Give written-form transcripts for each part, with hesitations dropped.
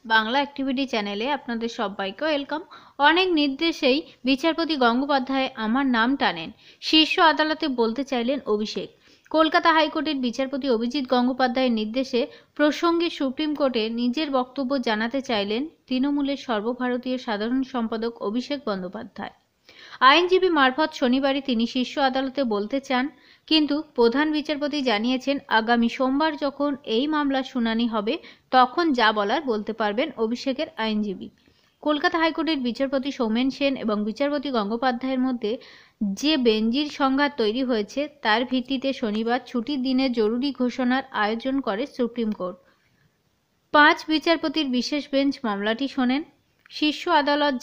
Bangla activity চ্যানেলে আপনাদের সবাইকে ওয়েলকাম। অনেক নির্দেশেই বিচারপতি গঙ্গোপাধ্যায় আমার নাম টানেন, শীর্ষ আদালতে বলতে চাইলেন অভিষেক। কলকাতা হাইকোর্টের বিচারপতি অভিজিৎ গঙ্গোপাধ্যায়ের নির্দেশে প্রসঙ্গে সুপ্রিম কোর্টে নিজের বক্তব্য জানাতে চাইলেন তৃণমূলের সর্বভারতীয় সাধারণ সম্পাদক অভিষেক বন্দ্যোপাধ্যায়। আইনজীবী মারফত শনিবারই তিনি শীর্ষ আদালতে বলতে চান, কিন্তু প্রধান বিচারপতি জানিয়েছেন আগামী সোমবার যখন এই মামলার শুনানি হবে তখন যা বলার বলতে পারবেন অভিষেকের আইনজীবী। কলকাতা হাইকোর্টের বিচারপতি সৌমেন সেন এবং বিচারপতি গঙ্গোপাধ্যায়ের মধ্যে যে বেঞ্জির সংঘাত তৈরি হয়েছে তার ভিত্তিতে শনিবার ছুটির দিনে জরুরি ঘোষণার আয়োজন করে সুপ্রিম কোর্ট। 5 বিচারপতির বিশেষ বেঞ্চ মামলাটি শোনেন। শীর্ষ আদালত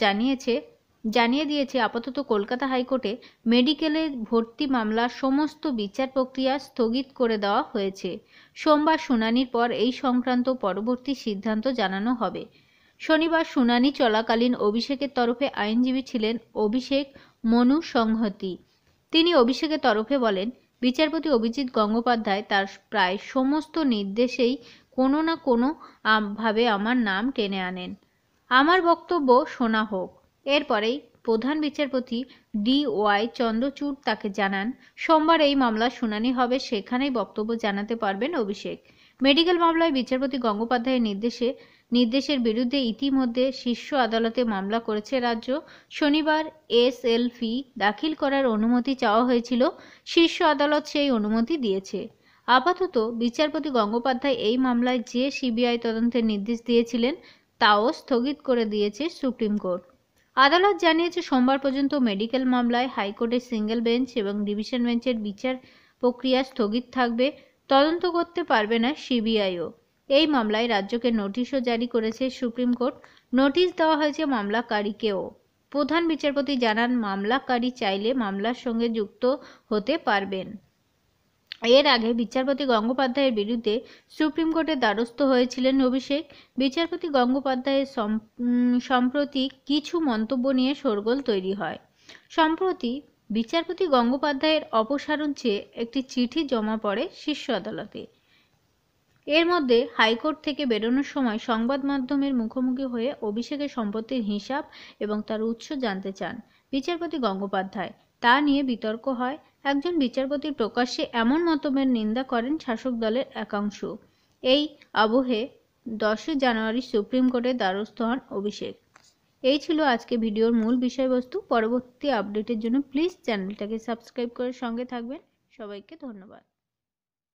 জানিয়ে দিয়েছে আপাতত কলকাতা হাইকোর্টে মেডিকেলে ভর্তি মামলার সমস্ত বিচার প্রক্রিয়া স্থগিত করে দেওয়া হয়েছে। সোমবার শুনানির পর এই সংক্রান্ত পরবর্তী সিদ্ধান্ত জানানো হবে। শনিবার শুনানি চলাকালীন অভিষেকের তরফে আইনজীবী ছিলেন অভিষেক মনু সংহতি। তিনি অভিষেকের তরফে বলেন, বিচারপতি অভিজিৎ গঙ্গোপাধ্যায় তার প্রায় সমস্ত নির্দেশেই কোনো না কোনো ভাবে আমার নাম টেনে আনেন। আমার বক্তব্য শোনা হোক। এরপরেই প্রধান বিচারপতি DY চন্দ্রচূড় তাকে জানান সোমবার এই মামলার শুনানি হবে, সেখানেই বক্তব্য জানাতে পারবেন অভিষেক। মেডিকেল মামলায় বিচারপতি গঙ্গোপাধ্যায়ের নির্দেশের বিরুদ্ধে ইতিমধ্যে শীর্ষ আদালতে মামলা করেছে রাজ্য। শনিবার SLP দাখিল করার অনুমতি চাওয়া হয়েছিল, শীর্ষ আদালত সেই অনুমতি দিয়েছে। আপাতত বিচারপতি গঙ্গোপাধ্যায় এই মামলায় যে CBI তদন্তের নির্দেশ দিয়েছিলেন তাও স্থগিত করে দিয়েছে সুপ্রিম কোর্ট। আদালত জানিয়েছে সোমবার পর্যন্ত মেডিকেল মামলায় হাইকোর্টের সিঙ্গেল বেঞ্চ এবং ডিভিশন বেঞ্চের বিচার প্রক্রিয়া স্থগিত থাকবে, তদন্ত করতে পারবে না CBIও। এই মামলায় রাজ্যকে নোটিশও জারি করেছে সুপ্রিম কোর্ট। নোটিশ দেওয়া হয়েছে মামলাকারীকেও। প্রধান বিচারপতি জানান মামলাকারী চাইলে মামলার সঙ্গে যুক্ত হতে পারবেন। এর আগে বিচারপতি গঙ্গোপাধ্যায়ের বিরুদ্ধে সুপ্রিম কোর্টের দ্বারস্থ হয়েছিলেন অভিষেক। বিচারপতি গঙ্গোপাধ্যায়ের সম্প্রতি কিছু মন্তব্য নিয়ে শোরগোল তৈরি হয়। সম্প্রতি বিচারপতি গঙ্গোপাধ্যায়ের অপসারণ চেয়ে একটি চিঠি জমা পড়ে শীর্ষ আদালতে। এর মধ্যে হাইকোর্ট থেকে বেরোনোর সময় সংবাদ মাধ্যমের মুখোমুখি হয়ে অভিষেকের সম্পত্তির হিসাব এবং তার উৎস জানতে চান বিচারপতি গঙ্গোপাধ্যায়। তা নিয়ে বিতর্ক হয়। একজন বিচারপতির প্রকাশ্যে এমন মন্তব্যের নিন্দা করেন শাসক দলের একাংশ। এই আবহে 10 জানুয়ারি সুপ্রিম কোর্টের দ্বারস্থ হন অভিষেক। এই ছিল আজকে ভিডিওর মূল বিষয়বস্তু। পরবর্তী আপডেটের জন্য প্লিজ চ্যানেলটাকে সাবস্ক্রাইব করে সঙ্গে থাকবেন। সবাইকে ধন্যবাদ।